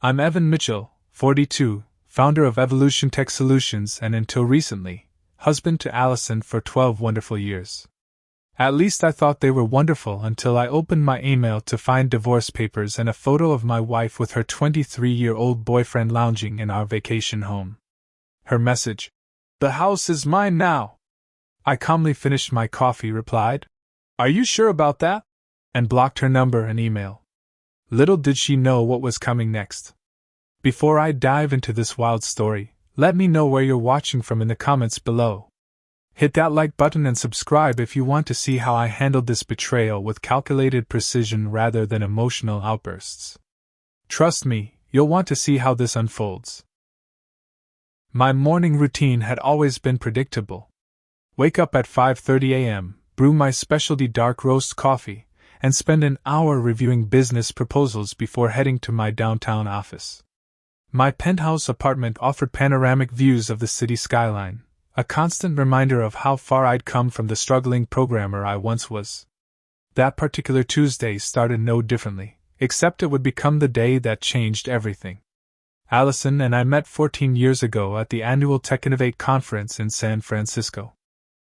I'm Evan Mitchell, 42, founder of Evolution Tech Solutions and until recently, husband to Allison for 12 wonderful years. At least I thought they were wonderful until I opened my email to find divorce papers and a photo of my wife with her 23-year-old boyfriend lounging in our vacation home. Her message, "The house is mine now." I calmly finished my coffee, replied, "Are you sure about that?" and blocked her number and email. Little did she know what was coming next. Before I dive into this wild story, let me know where you're watching from in the comments below. Hit that like button and subscribe if you want to see how I handled this betrayal with calculated precision rather than emotional outbursts. Trust me, you'll want to see how this unfolds. My morning routine had always been predictable. Wake up at 5:30 a.m., brew my specialty dark roast coffee, and spend an hour reviewing business proposals before heading to my downtown office. My penthouse apartment offered panoramic views of the city skyline, a constant reminder of how far I'd come from the struggling programmer I once was. That particular Tuesday started no differently, except it would become the day that changed everything. Allison and I met 14 years ago at the annual Tech Innovate conference in San Francisco.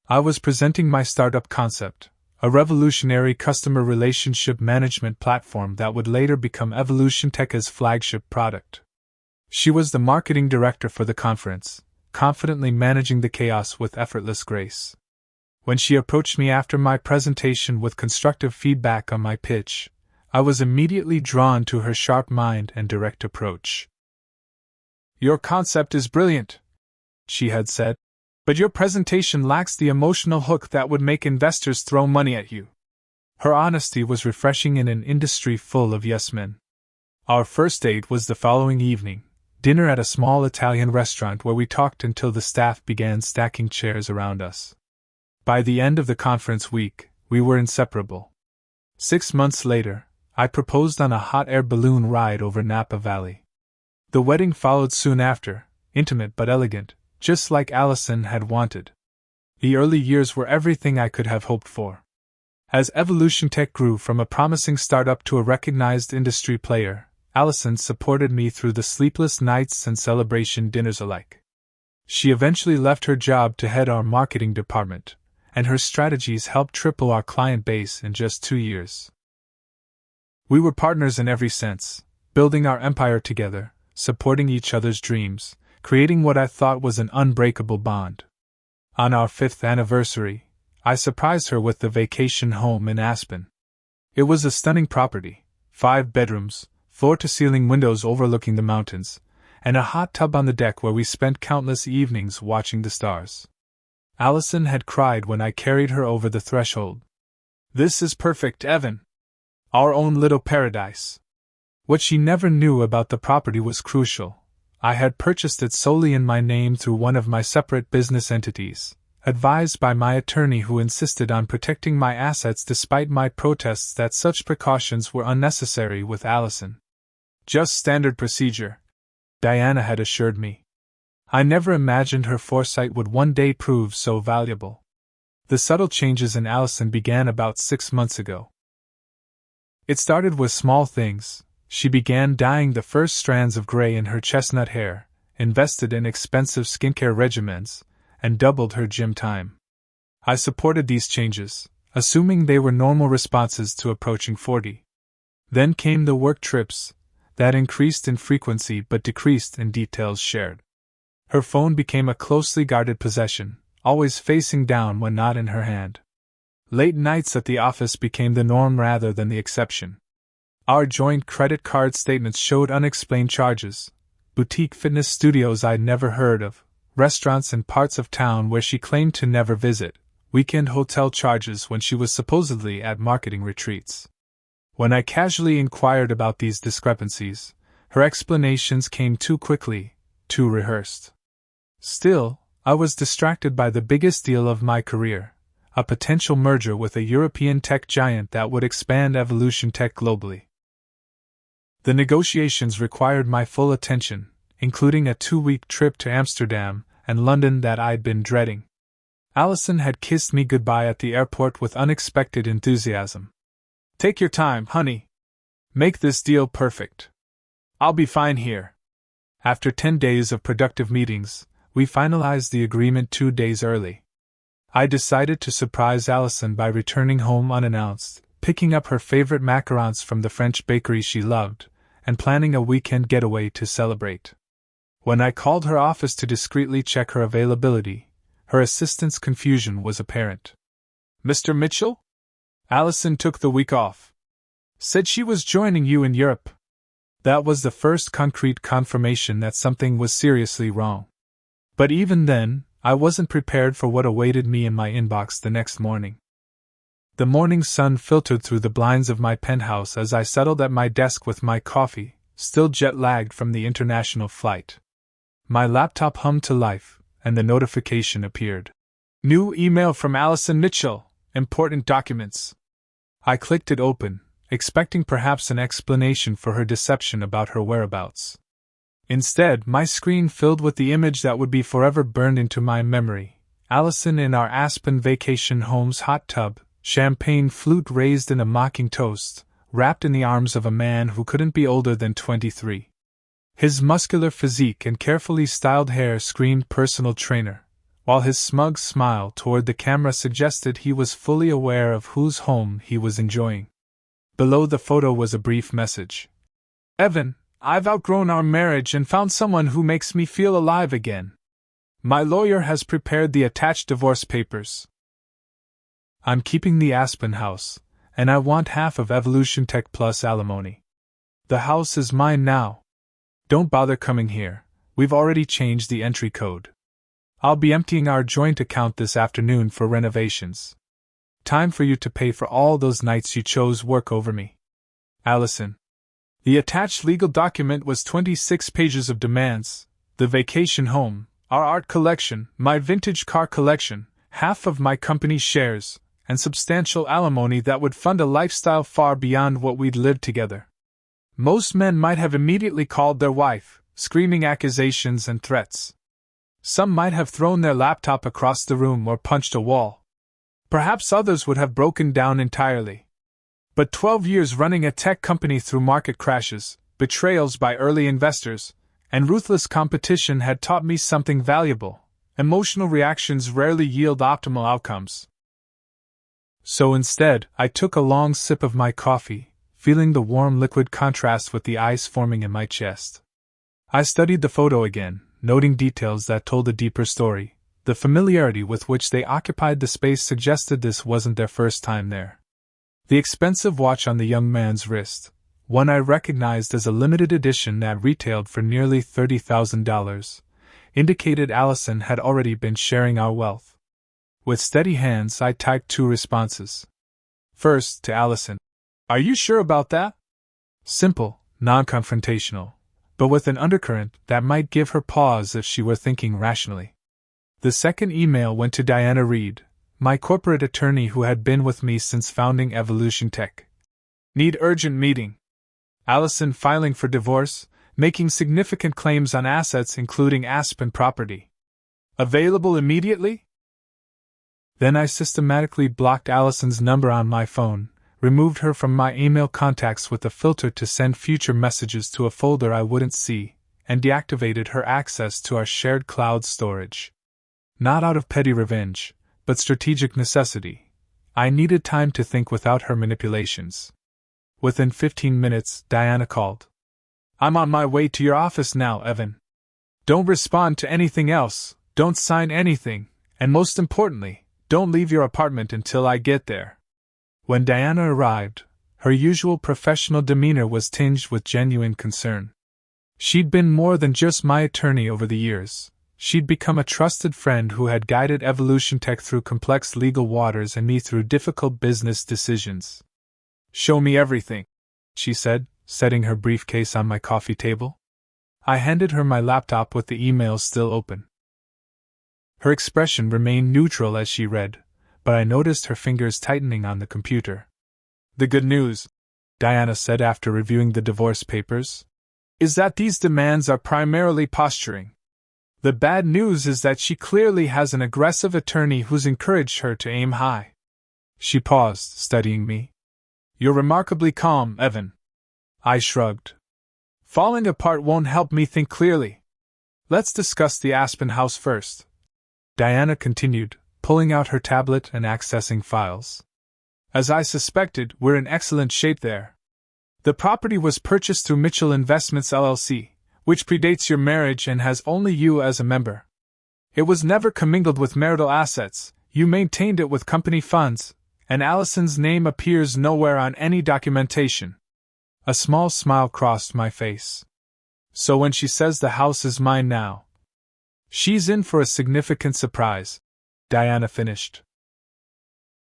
I was presenting my startup concept, a revolutionary customer relationship management platform that would later become Evolution Tech's flagship product. She was the marketing director for the conference, confidently managing the chaos with effortless grace. When she approached me after my presentation with constructive feedback on my pitch, I was immediately drawn to her sharp mind and direct approach. "Your concept is brilliant," she had said, "but your presentation lacks the emotional hook that would make investors throw money at you." Her honesty was refreshing in an industry full of yes-men. Our first date was the following evening, dinner at a small Italian restaurant where we talked until the staff began stacking chairs around us. By the end of the conference week, we were inseparable. 6 months later, I proposed on a hot air balloon ride over Napa Valley. The wedding followed soon after, intimate but elegant, just like Allison had wanted. The early years were everything I could have hoped for. As Evolution Tech grew from a promising startup to a recognized industry player, Allison supported me through the sleepless nights and celebration dinners alike. She eventually left her job to head our marketing department, and her strategies helped triple our client base in just 2 years. We were partners in every sense, building our empire together, supporting each other's dreams, creating what I thought was an unbreakable bond. On our 5th anniversary, I surprised her with the vacation home in Aspen. It was a stunning property, 5 bedrooms, floor-to-ceiling windows overlooking the mountains, and a hot tub on the deck where we spent countless evenings watching the stars. Allison had cried when I carried her over the threshold. "This is perfect, Evan. Our own little paradise." What she never knew about the property was crucial. I had purchased it solely in my name through one of my separate business entities, advised by my attorney who insisted on protecting my assets despite my protests that such precautions were unnecessary with Allison. "Just standard procedure," Diana had assured me. I never imagined her foresight would one day prove so valuable. The subtle changes in Allison began about 6 months ago. It started with small things. She began dyeing the first strands of gray in her chestnut hair, invested in expensive skincare regimens, and doubled her gym time. I supported these changes, assuming they were normal responses to approaching 40. Then came the work trips, that increased in frequency but decreased in details shared. Her phone became a closely guarded possession, always facing down when not in her hand. Late nights at the office became the norm rather than the exception. Our joint credit card statements showed unexplained charges, boutique fitness studios I'd never heard of, restaurants in parts of town where she claimed to never visit, weekend hotel charges when she was supposedly at marketing retreats. When I casually inquired about these discrepancies, her explanations came too quickly, too rehearsed. Still, I was distracted by the biggest deal of my career, a potential merger with a European tech giant that would expand Evolution Tech globally. The negotiations required my full attention, including a 2-week trip to Amsterdam and London that I'd been dreading. Allison had kissed me goodbye at the airport with unexpected enthusiasm. "Take your time, honey. Make this deal perfect. I'll be fine here. After 10 days of productive meetings, we finalized the agreement 2 days early. I decided to surprise Allison by returning home unannounced, picking up her favorite macarons from the French bakery she loved, and planning a weekend getaway to celebrate. When I called her office to discreetly check her availability, her assistant's confusion was apparent. Mr. Mitchell? Allison took the week off. Said she was joining you in Europe. That was the first concrete confirmation that something was seriously wrong. But even then, I wasn't prepared for what awaited me in my inbox the next morning. The morning sun filtered through the blinds of my penthouse as I settled at my desk with my coffee, still jet-lagged from the international flight. My laptop hummed to life, and the notification appeared. New email from Allison Mitchell, important documents. I clicked it open, expecting perhaps an explanation for her deception about her whereabouts. Instead, my screen filled with the image that would be forever burned into my memory. Allison in our Aspen vacation home's hot tub, champagne flute raised in a mocking toast, wrapped in the arms of a man who couldn't be older than 23. His muscular physique and carefully styled hair screamed personal trainer, while his smug smile toward the camera suggested he was fully aware of whose home he was enjoying. Below the photo was a brief message. Evan, I've outgrown our marriage and found someone who makes me feel alive again. My lawyer has prepared the attached divorce papers. I'm keeping the Aspen house, and I want half of Evolution Tech plus alimony. The house is mine now. Don't bother coming here, we've already changed the entry code. I'll be emptying our joint account this afternoon for renovations. Time for you to pay for all those nights you chose work over me. Allison. The attached legal document was 26 pages of demands: the vacation home, our art collection, my vintage car collection, half of my company shares, and substantial alimony that would fund a lifestyle far beyond what we'd lived together. Most men might have immediately called their wife, screaming accusations and threats. Some might have thrown their laptop across the room or punched a wall. Perhaps others would have broken down entirely. But 12 years running a tech company through market crashes, betrayals by early investors, and ruthless competition had taught me something valuable. Emotional reactions rarely yield optimal outcomes. So instead, I took a long sip of my coffee, feeling the warm liquid contrast with the ice forming in my chest. I studied the photo again, noting details that told a deeper story. The familiarity with which they occupied the space suggested this wasn't their first time there. The expensive watch on the young man's wrist, one I recognized as a limited edition that retailed for nearly $30,000, indicated Allison had already been sharing our wealth. With steady hands, I typed 2 responses. First, to Allison. Are you sure about that? Simple, non-confrontational, but with an undercurrent that might give her pause if she were thinking rationally. The second email went to Diana Reed, my corporate attorney who had been with me since founding Evolution Tech. Need urgent meeting. Allison filing for divorce, making significant claims on assets including Aspen property. Available immediately? Then I systematically blocked Allison's number on my phone, removed her from my email contacts with a filter to send future messages to a folder I wouldn't see, and deactivated her access to our shared cloud storage. Not out of petty revenge, but strategic necessity. I needed time to think without her manipulations. Within 15 minutes, Diana called. I'm on my way to your office now, Evan. Don't respond to anything else, don't sign anything, and most importantly, don't leave your apartment until I get there. When Diana arrived, her usual professional demeanor was tinged with genuine concern. She'd been more than just my attorney over the years. She'd become a trusted friend who had guided Evolution Tech through complex legal waters and me through difficult business decisions. Show me everything, she said, setting her briefcase on my coffee table. I handed her my laptop with the emails still open. Her expression remained neutral as she read, but I noticed her fingers tightening on the computer. The good news, Diana said after reviewing the divorce papers, is that these demands are primarily posturing. The bad news is that she clearly has an aggressive attorney who's encouraged her to aim high. She paused, studying me. You're remarkably calm, Evan. I shrugged. Falling apart won't help me think clearly. Let's discuss the Aspen house first, Diana continued, pulling out her tablet and accessing files. As I suspected, we're in excellent shape there. The property was purchased through Mitchell Investments LLC, which predates your marriage and has only you as a member. It was never commingled with marital assets, you maintained it with company funds, and Allison's name appears nowhere on any documentation. A small smile crossed my face. So when she says the house is mine now, she's in for a significant surprise, Diana finished.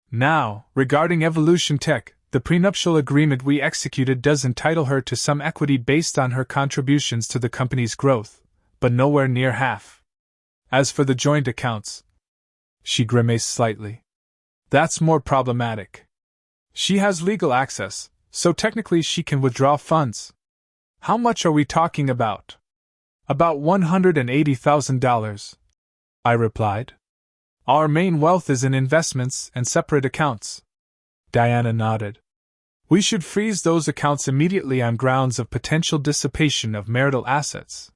Now, regarding Evolution Tech, the prenuptial agreement we executed does entitle her to some equity based on her contributions to the company's growth, but nowhere near half. As for the joint accounts, she grimaced slightly. That's more problematic. She has legal access, so technically she can withdraw funds. How much are we talking about? About $180,000, I replied. Our main wealth is in investments and separate accounts. Diana nodded. We should freeze those accounts immediately on grounds of potential dissipation of marital assets.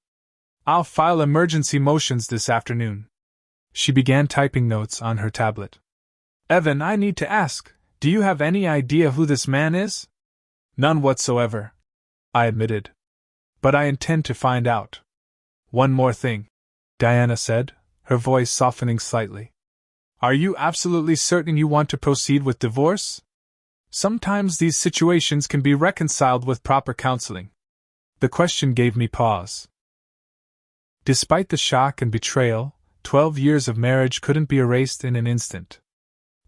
I'll file emergency motions this afternoon. She began typing notes on her tablet. Evan, I need to ask, do you have any idea who this man is? None whatsoever, I admitted. But I intend to find out. One more thing, Diana said, her voice softening slightly. Are you absolutely certain you want to proceed with divorce? Sometimes these situations can be reconciled with proper counseling. The question gave me pause. Despite the shock and betrayal, 12 years of marriage couldn't be erased in an instant.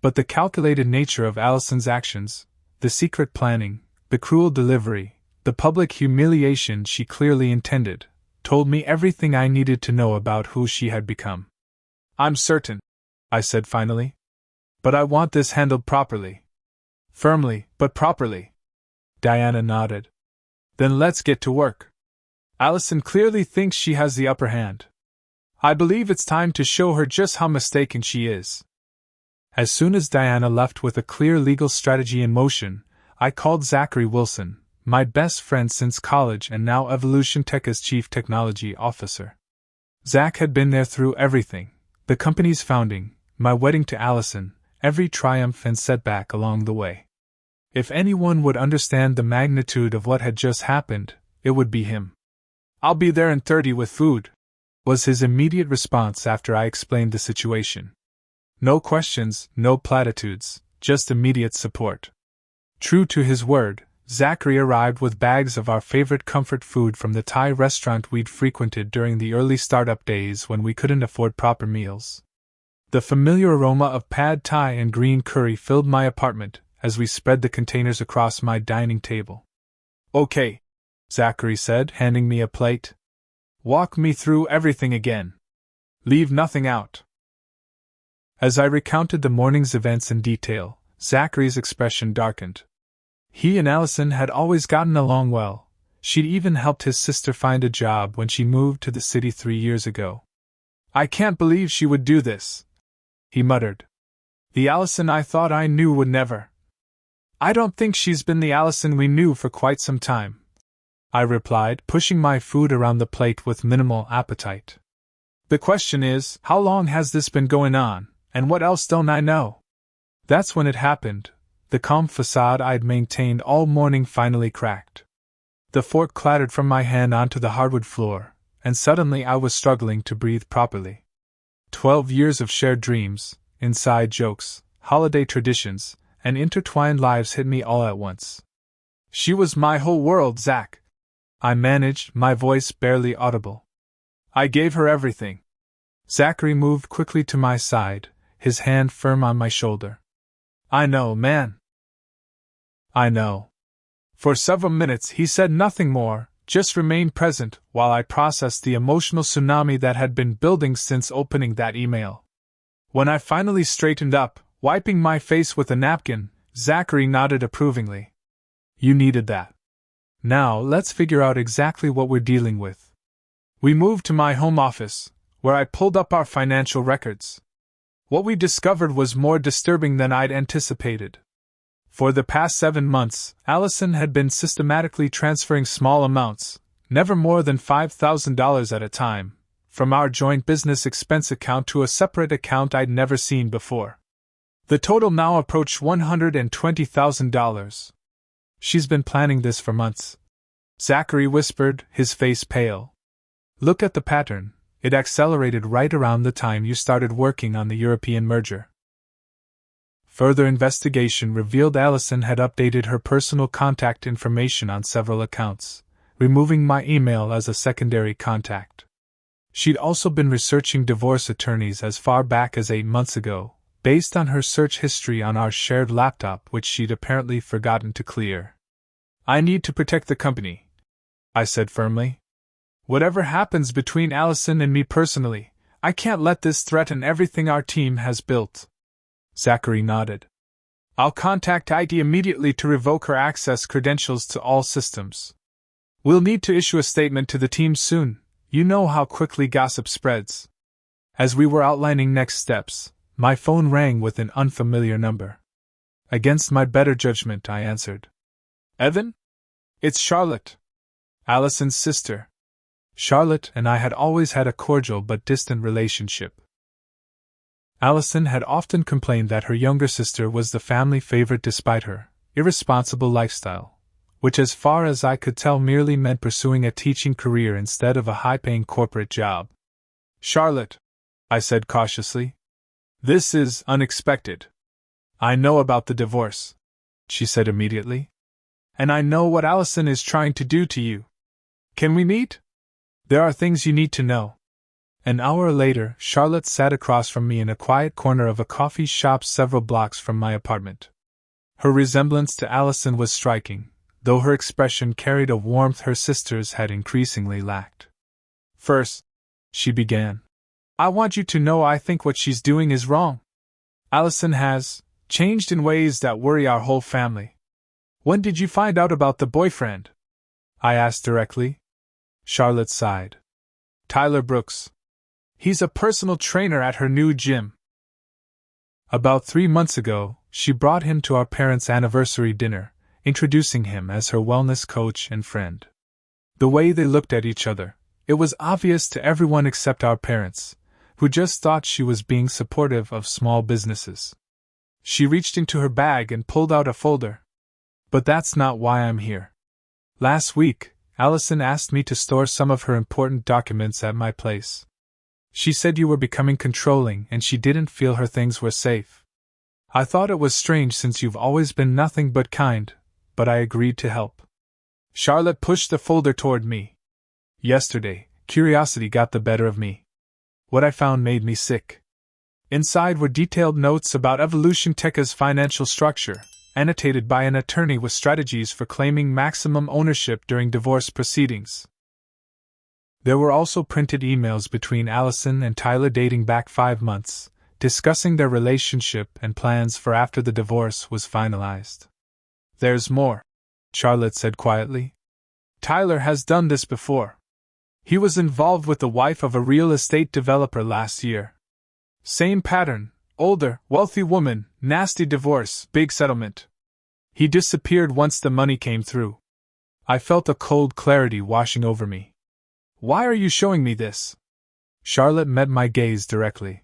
But the calculated nature of Allison's actions, the secret planning, the cruel delivery, the public humiliation she clearly intended, told me everything I needed to know about who she had become. I'm certain, I said finally. But I want this handled properly. Firmly, but properly. Diana nodded. Then let's get to work. Allison clearly thinks she has the upper hand. I believe it's time to show her just how mistaken she is. As soon as Diana left with a clear legal strategy in motion, I called Zachary Wilson, my best friend since college and now Evolution Tech's Chief Technology Officer. Zach had been there through everything, the company's founding, my wedding to Allison, every triumph and setback along the way. If anyone would understand the magnitude of what had just happened, it would be him. I'll be there in 30 with food, was his immediate response after I explained the situation. No questions, no platitudes, just immediate support. True to his word, Zachary arrived with bags of our favorite comfort food from the Thai restaurant we'd frequented during the early startup days when we couldn't afford proper meals. The familiar aroma of pad thai and green curry filled my apartment as we spread the containers across my dining table. Okay, Zachary said, handing me a plate. Walk me through everything again. Leave nothing out. As I recounted the morning's events in detail, Zachary's expression darkened. He and Allison had always gotten along well. She'd even helped his sister find a job when she moved to the city 3 years ago. I can't believe she would do this, he muttered. The Allison I thought I knew would never. I don't think she's been the Allison we knew for quite some time, I replied, pushing my food around the plate with minimal appetite. The question is, how long has this been going on, and what else don't I know? That's when it happened. The calm facade I'd maintained all morning finally cracked. The fork clattered from my hand onto the hardwood floor, and suddenly I was struggling to breathe properly. 12 years of shared dreams, inside jokes, holiday traditions, and intertwined lives hit me all at once. She was my whole world, Zach. I managed, my voice barely audible. I gave her everything. Zachary moved quickly to my side, his hand firm on my shoulder. I know, man. I know. For several minutes he said nothing more, just remained present while I processed the emotional tsunami that had been building since opening that email. When I finally straightened up, wiping my face with a napkin, Zachary nodded approvingly. You needed that. Now let's figure out exactly what we're dealing with. We moved to my home office, where I pulled up our financial records. What we discovered was more disturbing than I'd anticipated. For the past 7 months, Allison had been systematically transferring small amounts, never more than $5,000 at a time, from our joint business expense account to a separate account I'd never seen before. The total now approached $120,000. She's been planning this for months. Zachary whispered, his face pale. Look at the pattern. It accelerated right around the time you started working on the European merger. Further investigation revealed Allison had updated her personal contact information on several accounts, removing my email as a secondary contact. She'd also been researching divorce attorneys as far back as 8 months ago, based on her search history on our shared laptop, which she'd apparently forgotten to clear. I need to protect the company, I said firmly. Whatever happens between Allison and me personally, I can't let this threaten everything our team has built. Zachary nodded. I'll contact IT immediately to revoke her access credentials to all systems. We'll need to issue a statement to the team soon. You know how quickly gossip spreads. As we were outlining next steps, my phone rang with an unfamiliar number. Against my better judgment, I answered. Evan? It's Charlotte. Allison's sister. Charlotte and I had always had a cordial but distant relationship. Allison had often complained that her younger sister was the family favorite despite her irresponsible lifestyle, which as far as I could tell merely meant pursuing a teaching career instead of a high-paying corporate job. Charlotte, I said cautiously, this is unexpected. I know about the divorce, she said immediately. And I know what Allison is trying to do to you. Can we meet? There are things you need to know. An hour later, Charlotte sat across from me in a quiet corner of a coffee shop several blocks from my apartment. Her resemblance to Allison was striking, though her expression carried a warmth her sisters had increasingly lacked. First, she began, I want you to know I think what she's doing is wrong. Allison has changed in ways that worry our whole family. When did you find out about the boyfriend? I asked directly. Charlotte sighed. Tyler Brooks. He's a personal trainer at her new gym. About 3 months ago, she brought him to our parents' anniversary dinner, introducing him as her wellness coach and friend. The way they looked at each other, it was obvious to everyone except our parents, who just thought she was being supportive of small businesses. She reached into her bag and pulled out a folder. But that's not why I'm here. Last week, Allison asked me to store some of her important documents at my place. She said you were becoming controlling and she didn't feel her things were safe. I thought it was strange since you've always been nothing but kind, but I agreed to help. Charlotte pushed the folder toward me. Yesterday, curiosity got the better of me. What I found made me sick. Inside were detailed notes about Evolution Tech's financial structure, annotated by an attorney with strategies for claiming maximum ownership during divorce proceedings. There were also printed emails between Allison and Tyler dating back 5 months, discussing their relationship and plans for after the divorce was finalized. There's more, Charlotte said quietly. Tyler has done this before. He was involved with the wife of a real estate developer last year. Same pattern, older, wealthy woman, nasty divorce, big settlement. He disappeared once the money came through. I felt a cold clarity washing over me. Why are you showing me this? Charlotte met my gaze directly.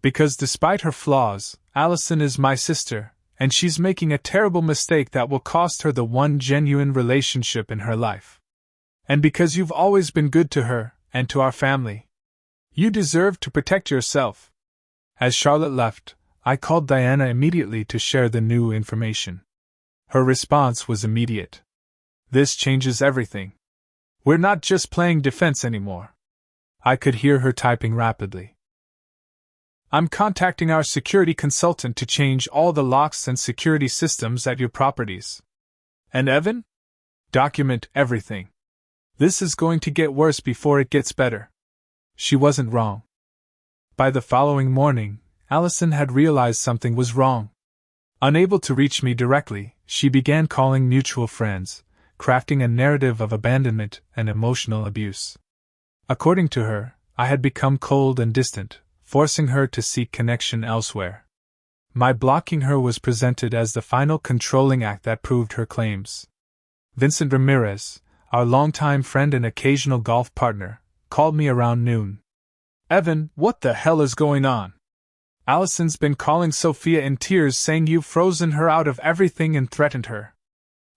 Because despite her flaws, Allison is my sister, and she's making a terrible mistake that will cost her the one genuine relationship in her life. And because you've always been good to her, and to our family. You deserve to protect yourself. As Charlotte left, I called Diana immediately to share the new information. Her response was immediate. This changes everything. We're not just playing defense anymore. I could hear her typing rapidly. I'm contacting our security consultant to change all the locks and security systems at your properties. And Evan? Document everything. This is going to get worse before it gets better. She wasn't wrong. By the following morning, Allison had realized something was wrong. Unable to reach me directly, she began calling mutual friends, crafting a narrative of abandonment and emotional abuse. According to her, I had become cold and distant, forcing her to seek connection elsewhere. My blocking her was presented as the final controlling act that proved her claims. Vincent Ramirez, our longtime friend and occasional golf partner, called me around noon. "Evan, what the hell is going on? Allison's been calling Sophia in tears saying you've frozen her out of everything and threatened her."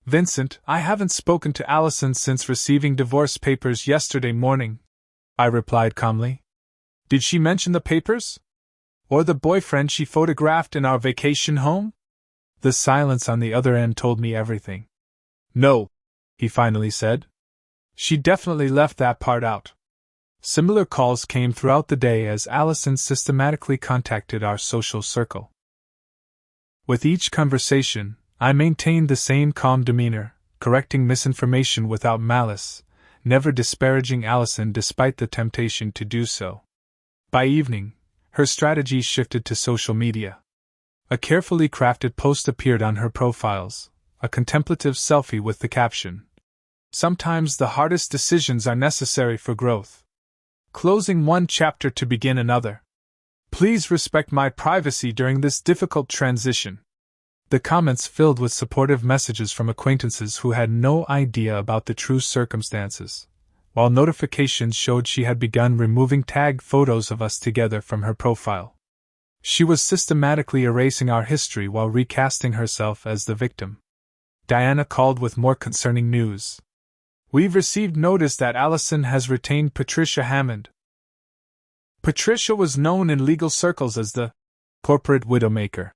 "Vincent, I haven't spoken to Allison since receiving divorce papers yesterday morning," I replied calmly. "Did she mention the papers? Or the boyfriend she photographed in our vacation home?" The silence on the other end told me everything. "No," he finally said. "She definitely left that part out." Similar calls came throughout the day as Allison systematically contacted our social circle. With each conversation, I maintained the same calm demeanor, correcting misinformation without malice, never disparaging Allison despite the temptation to do so. By evening, her strategy shifted to social media. A carefully crafted post appeared on her profiles, a contemplative selfie with the caption, "Sometimes the hardest decisions are necessary for growth. Closing one chapter to begin another. Please respect my privacy during this difficult transition." The comments filled with supportive messages from acquaintances who had no idea about the true circumstances, while notifications showed she had begun removing tagged photos of us together from her profile. She was systematically erasing our history while recasting herself as the victim. Diana called with more concerning news. "We've received notice that Allison has retained Patricia Hammond." Patricia was known in legal circles as the corporate widowmaker,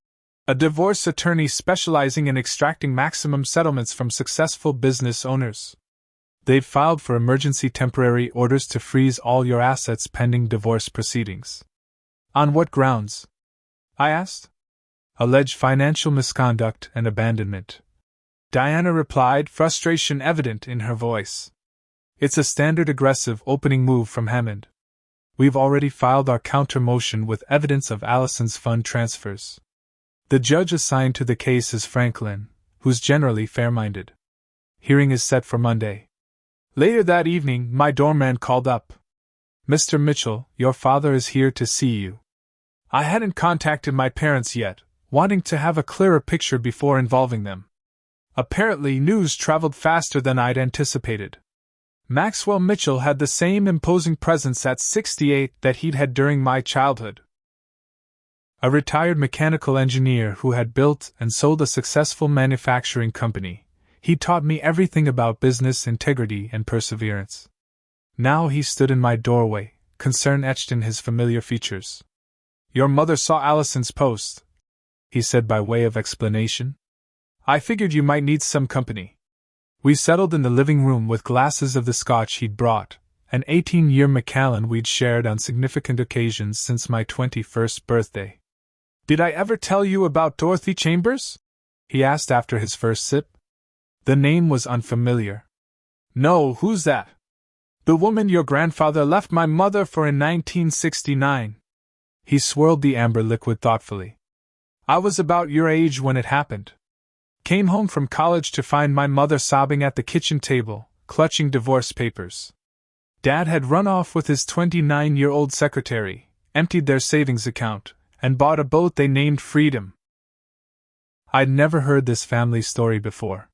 a divorce attorney specializing in extracting maximum settlements from successful business owners. They've filed for emergency temporary orders to freeze all your assets pending divorce proceedings. "On what grounds?" I asked. "Alleged financial misconduct and abandonment," Diana replied, frustration evident in her voice. "It's a standard aggressive opening move from Hammond. We've already filed our counter-motion with evidence of Allison's fund transfers. The judge assigned to the case is Franklin, who's generally fair-minded. Hearing is set for Monday." Later that evening, my doorman called up. "Mr. Mitchell, your father is here to see you." I hadn't contacted my parents yet, wanting to have a clearer picture before involving them. Apparently, news traveled faster than I'd anticipated. Maxwell Mitchell had the same imposing presence at 68 that he'd had during my childhood. A retired mechanical engineer who had built and sold a successful manufacturing company, he taught me everything about business integrity and perseverance. Now he stood in my doorway, concern etched in his familiar features. "Your mother saw Allison's post," he said by way of explanation. "I figured you might need some company." We settled in the living room with glasses of the scotch he'd brought, an 18-year Macallan we'd shared on significant occasions since my 21st birthday. "Did I ever tell you about Dorothy Chambers?" he asked after his first sip. The name was unfamiliar. "No, who's that?" "The woman your grandfather left my mother for in 1969. He swirled the amber liquid thoughtfully. "I was about your age when it happened. Came home from college to find my mother sobbing at the kitchen table, clutching divorce papers. Dad had run off with his 29-year-old secretary, emptied their savings account, and bought a boat they named Freedom." I'd never heard this family story before.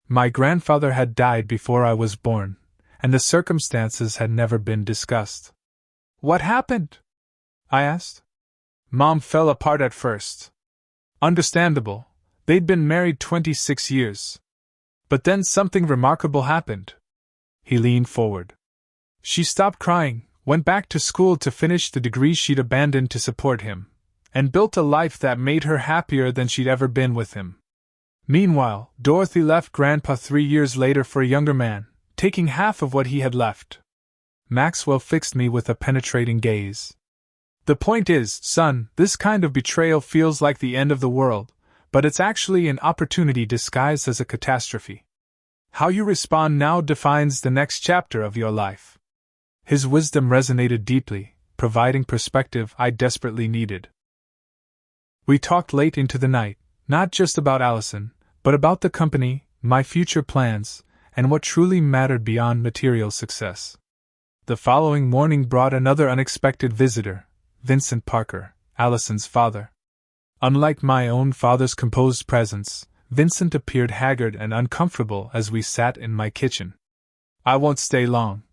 My grandfather had died before I was born, and the circumstances had never been discussed. "What happened?" I asked. "Mom fell apart at first. Understandable, they'd been married 26 years. But then something remarkable happened." He leaned forward. "She stopped crying, went back to school to finish the degree she'd abandoned to support him, and built a life that made her happier than she'd ever been with him. Meanwhile, Dorothy left Grandpa 3 years later for a younger man, taking half of what he had left." Maxwell fixed me with a penetrating gaze. "The point is, son, this kind of betrayal feels like the end of the world, but it's actually an opportunity disguised as a catastrophe. How you respond now defines the next chapter of your life." His wisdom resonated deeply, providing perspective I desperately needed. We talked late into the night, not just about Allison, but about the company, my future plans, and what truly mattered beyond material success. The following morning brought another unexpected visitor, Vincent Parker, Allison's father. Unlike my own father's composed presence, Vincent appeared haggard and uncomfortable as we sat in my kitchen. I won't stay long,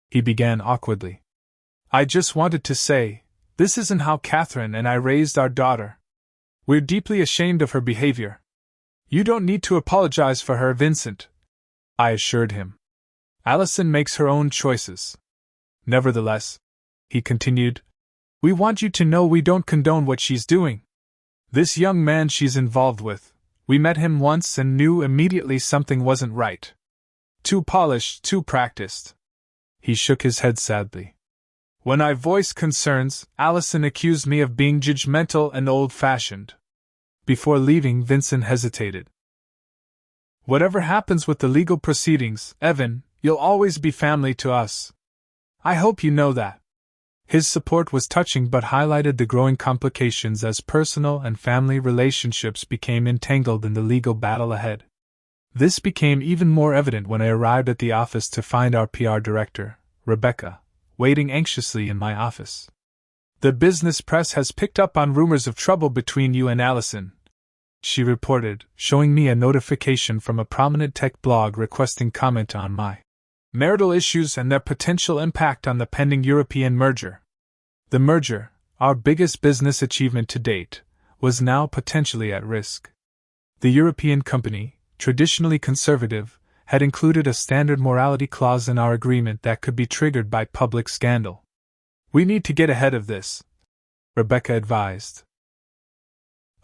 he began awkwardly. I just wanted to say, this isn't how Catherine and I raised our daughter. We're deeply ashamed of her behavior. You don't need to apologize for her, Vincent, I assured him. Allison makes her own choices. Nevertheless, he continued, we want you to know we don't condone what she's doing. This young man she's involved with, we met him once and knew immediately something wasn't right. Too polished, too practiced. He shook his head sadly. When I voiced concerns, Allison accused me of being judgmental and old-fashioned. Before leaving, Vincent hesitated. Whatever happens with the legal proceedings, Evan, you'll always be family to us. I hope you know that. His support was touching but highlighted the growing complications as personal and family relationships became entangled in the legal battle ahead. This became even more evident when I arrived at the office to find our PR director, Rebecca, waiting anxiously in my office. The business press has picked up on rumors of trouble between you and Allison, she reported, showing me a notification from a prominent tech blog requesting comment on my marital issues and their potential impact on the pending European merger. The merger, our biggest business achievement to date, was now potentially at risk. The European company, traditionally conservative, had included a standard morality clause in our agreement that could be triggered by public scandal. We need to get ahead of this, Rebecca advised.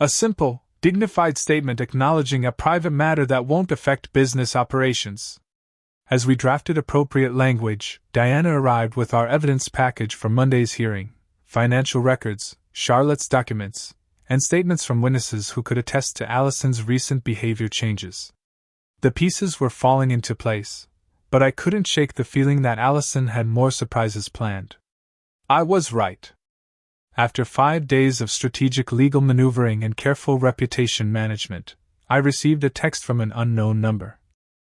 A simple, dignified statement acknowledging a private matter that won't affect business operations. As we drafted appropriate language, Diana arrived with our evidence package for Monday's hearing, financial records, Charlotte's documents, and statements from witnesses who could attest to Allison's recent behavior changes. The pieces were falling into place, but I couldn't shake the feeling that Allison had more surprises planned. I was right. After 5 days of strategic legal maneuvering and careful reputation management, I received a text from an unknown number.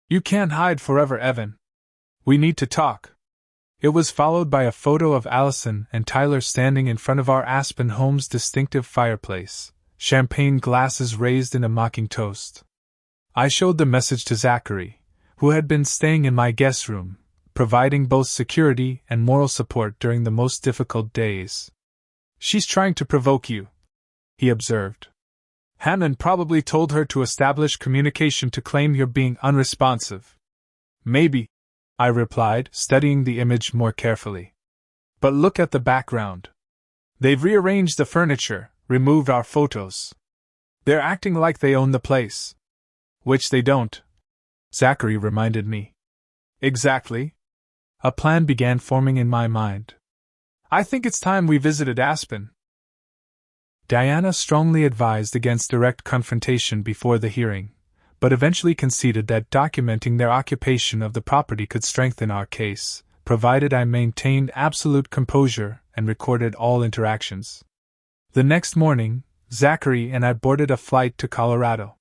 You can't hide forever, Evan. We need to talk. It was followed by a photo of Allison and Tyler standing in front of our Aspen home's distinctive fireplace, champagne glasses raised in a mocking toast. I showed the message to Zachary, who had been staying in my guest room, providing both security and moral support during the most difficult days. She's trying to provoke you, he observed. Hammond probably told her to establish communication to claim you're being unresponsive. Maybe, I replied, studying the image more carefully. But look at the background. They've rearranged the furniture, removed our photos. They're acting like they own the place. Which they don't, Zachary reminded me. Exactly. A plan began forming in my mind. I think it's time we visited Aspen. Diana strongly advised against direct confrontation before the hearing, but eventually conceded that documenting their occupation of the property could strengthen our case, provided I maintained absolute composure and recorded all interactions. The next morning, Zachary and I boarded a flight to Colorado.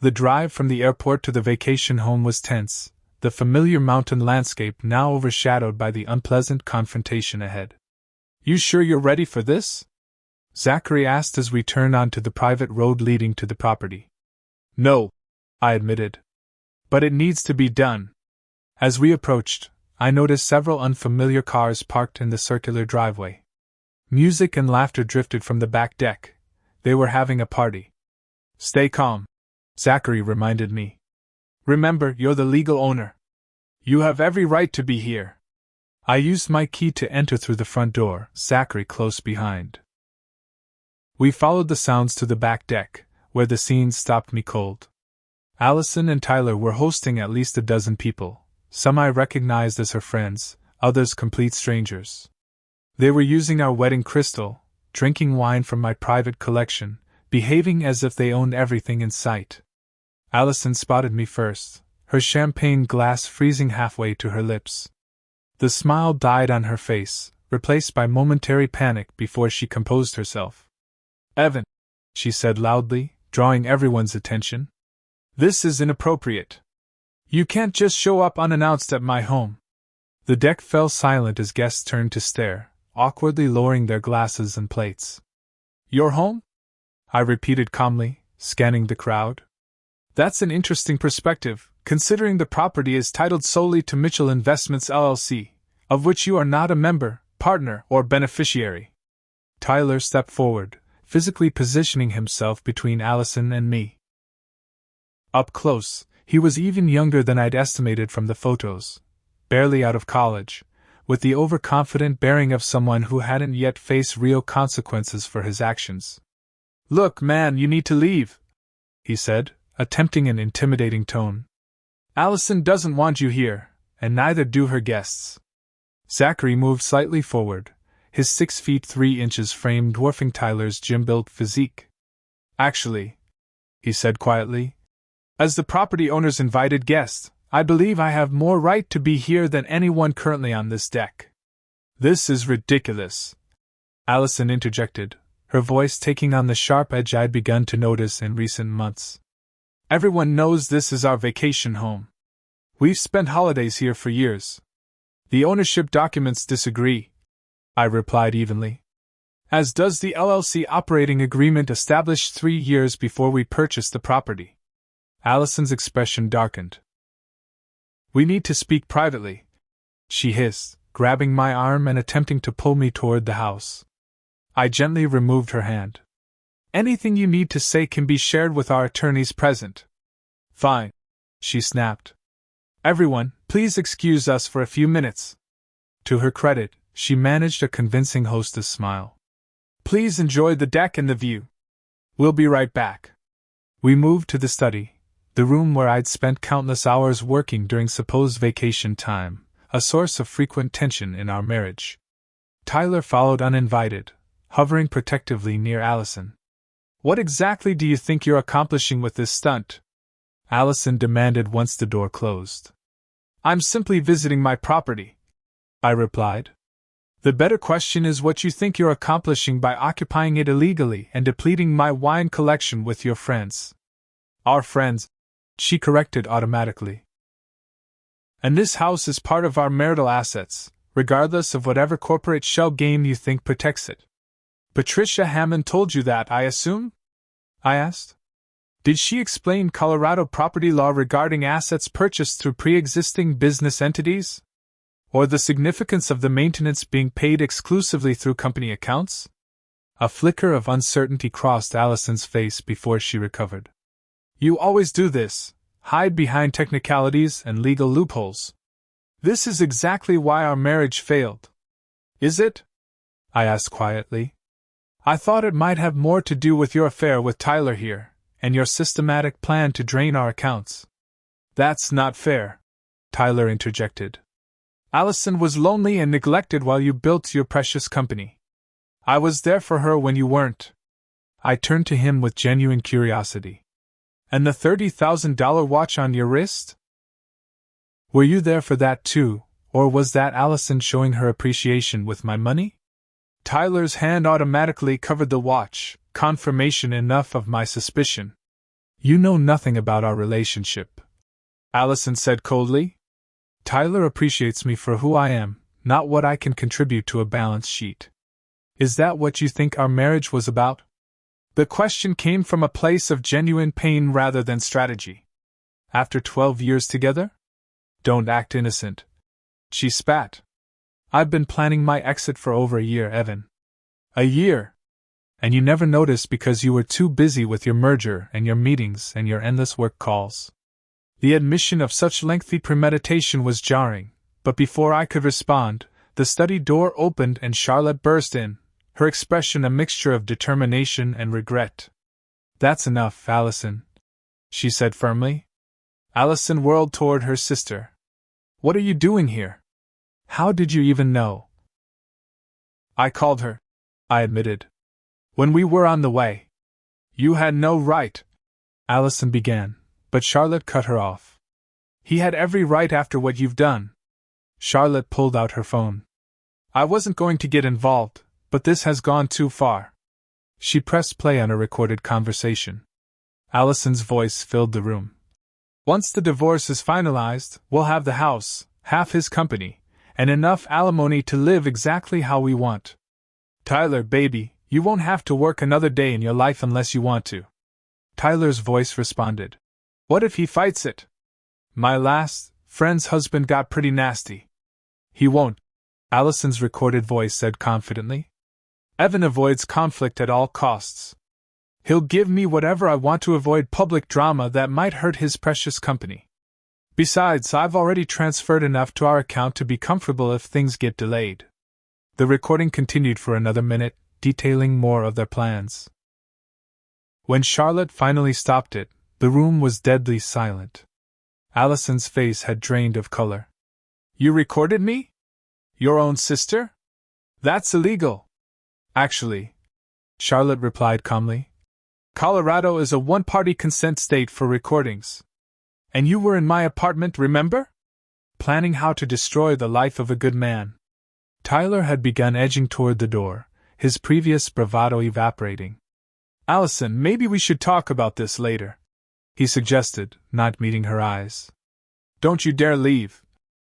The drive from the airport to the vacation home was tense, the familiar mountain landscape now overshadowed by the unpleasant confrontation ahead. You sure you're ready for this? Zachary asked as we turned onto the private road leading to the property. No, I admitted. But it needs to be done. As we approached, I noticed several unfamiliar cars parked in the circular driveway. Music and laughter drifted from the back deck. They were having a party. Stay calm, Zachary reminded me. Remember, you're the legal owner. You have every right to be here. I used my key to enter through the front door, Zachary close behind. We followed the sounds to the back deck, where the scene stopped me cold. Allison and Tyler were hosting at least a dozen people, some I recognized as her friends, others complete strangers. They were using our wedding crystal, drinking wine from my private collection, behaving as if they owned everything in sight. Allison spotted me first, her champagne glass freezing halfway to her lips. The smile died on her face, replaced by momentary panic before she composed herself. Evan, she said loudly, drawing everyone's attention. This is inappropriate. You can't just show up unannounced at my home. The deck fell silent as guests turned to stare, awkwardly lowering their glasses and plates. Your home? I repeated calmly, scanning the crowd. That's an interesting perspective, considering the property is titled solely to Mitchell Investments LLC, of which you are not a member, partner, or beneficiary. Tyler stepped forward, physically positioning himself between Allison and me. Up close, he was even younger than I'd estimated from the photos, barely out of college, with the overconfident bearing of someone who hadn't yet faced real consequences for his actions. "Look, man, you need to leave," he said, attempting an intimidating tone. "Allison doesn't want you here, and neither do her guests." Zachary moved slightly forward, his 6 feet 3 inches frame dwarfing Tyler's gym-built physique. "Actually," he said quietly, "as the property owner's invited guest, I believe I have more right to be here than anyone currently on this deck." "This is ridiculous," Allison interjected, her voice taking on the sharp edge I'd begun to notice in recent months. "Everyone knows this is our vacation home. We've spent holidays here for years." "The ownership documents disagree," I replied evenly. "As does the LLC operating agreement established 3 years before we purchased the property." Allison's expression darkened. "We need to speak privately," she hissed, grabbing my arm and attempting to pull me toward the house. I gently removed her hand. "Anything you need to say can be shared with our attorneys present." "Fine," she snapped. "Everyone, please excuse us for a few minutes." To her credit, she managed a convincing hostess smile. "Please enjoy the deck and the view. We'll be right back." We moved to the study, the room where I'd spent countless hours working during supposed vacation time, a source of frequent tension in our marriage. Tyler followed uninvited, hovering protectively near Allison. "What exactly do you think you're accomplishing with this stunt?" Allison demanded once the door closed. "I'm simply visiting my property," I replied. "The better question is what you think you're accomplishing by occupying it illegally and depleting my wine collection with your friends." "Our friends," she corrected automatically. "And this house is part of our marital assets, regardless of whatever corporate shell game you think protects it." "Patricia Hammond told you that, I assume?" I asked. "Did she explain Colorado property law regarding assets purchased through pre-existing business entities? Or the significance of the maintenance being paid exclusively through company accounts?" A flicker of uncertainty crossed Allison's face before she recovered. "You always do this, hide behind technicalities and legal loopholes. This is exactly why our marriage failed." "Is it?" I asked quietly. "I thought it might have more to do with your affair with Tyler here, and your systematic plan to drain our accounts." "That's not fair," Tyler interjected. "Allison was lonely and neglected while you built your precious company. I was there for her when you weren't." I turned to him with genuine curiosity. "And the $30,000 watch on your wrist? Were you there for that too, or was that Allison showing her appreciation with my money?" Tyler's hand automatically covered the watch, confirmation enough of my suspicion. "You know nothing about our relationship," Allison said coldly. "Tyler appreciates me for who I am, not what I can contribute to a balance sheet. Is that what you think our marriage was about?" The question came from a place of genuine pain rather than strategy. "After 12 years together? Don't act innocent," she spat. "I've been planning my exit for over a year, Evan." "A year? And you never noticed because you were too busy with your merger and your meetings and your endless work calls." The admission of such lengthy premeditation was jarring, but before I could respond, the study door opened and Charlotte burst in, her expression a mixture of determination and regret. "That's enough, Allison," she said firmly. Allison whirled toward her sister. "What are you doing here? How did you even know?" "I called her," I admitted. "When we were on the way." "You had no right," Allison began, but Charlotte cut her off. "He had every right after what you've done." Charlotte pulled out her phone. "I wasn't going to get involved, but this has gone too far." She pressed play on a recorded conversation. Allison's voice filled the room. "Once the divorce is finalized, we'll have the house, half his company, and enough alimony to live exactly how we want. Tyler, baby, you won't have to work another day in your life unless you want to." Tyler's voice responded. "What if he fights it?" My last friend's husband got pretty nasty. He won't, Allison's recorded voice said confidently. Evan avoids conflict at all costs. He'll give me whatever I want to avoid public drama that might hurt his precious company. Besides, I've already transferred enough to our account to be comfortable if things get delayed. The recording continued for another minute, detailing more of their plans. When Charlotte finally stopped it, the room was deadly silent. Allison's face had drained of color. You recorded me? Your own sister? That's illegal. Actually, Charlotte replied calmly. Colorado is a one-party consent state for recordings. And you were in my apartment, remember? Planning how to destroy the life of a good man. Tyler had begun edging toward the door, his previous bravado evaporating. Allison, maybe we should talk about this later, he suggested, not meeting her eyes. Don't you dare leave,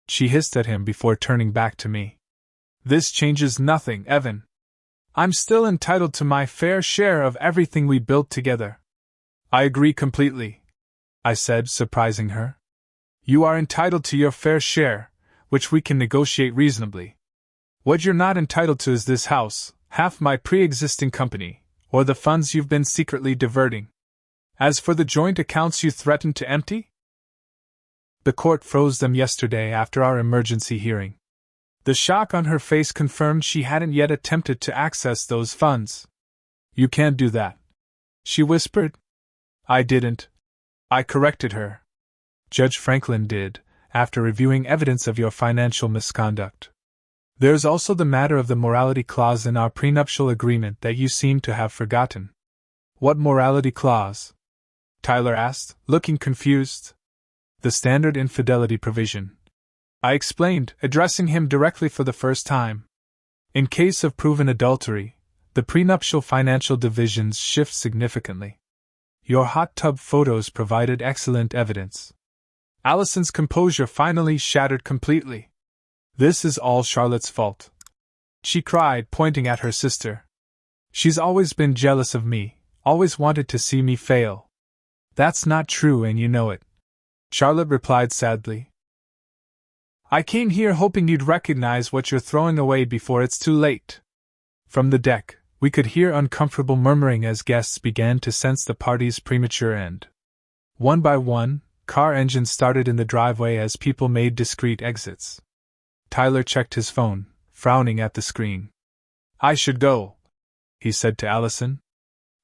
she hissed at him before turning back to me. This changes nothing, Evan. I'm still entitled to my fair share of everything we built together. I agree completely, I said, surprising her. You are entitled to your fair share, which we can negotiate reasonably. What you're not entitled to is this house, half my pre-existing company, or the funds you've been secretly diverting. As for the joint accounts you threatened to empty? The court froze them yesterday after our emergency hearing. The shock on her face confirmed she hadn't yet attempted to access those funds. You can't do that, she whispered. I didn't. I corrected her. Judge Franklin did, after reviewing evidence of your financial misconduct. There's also the matter of the morality clause in our prenuptial agreement that you seem to have forgotten. What morality clause? Tyler asked, looking confused. The standard infidelity provision, I explained, addressing him directly for the first time. In case of proven adultery, the prenuptial financial divisions shift significantly. Your hot tub photos provided excellent evidence. Allison's composure finally shattered completely. This is all Charlotte's fault, she cried, pointing at her sister. She's always been jealous of me, always wanted to see me fail. That's not true and you know it, Charlotte replied sadly. I came here hoping you'd recognize what you're throwing away before it's too late. From the deck, we could hear uncomfortable murmuring as guests began to sense the party's premature end. One by one, car engines started in the driveway as people made discreet exits. Tyler checked his phone, frowning at the screen. I should go, he said to Allison.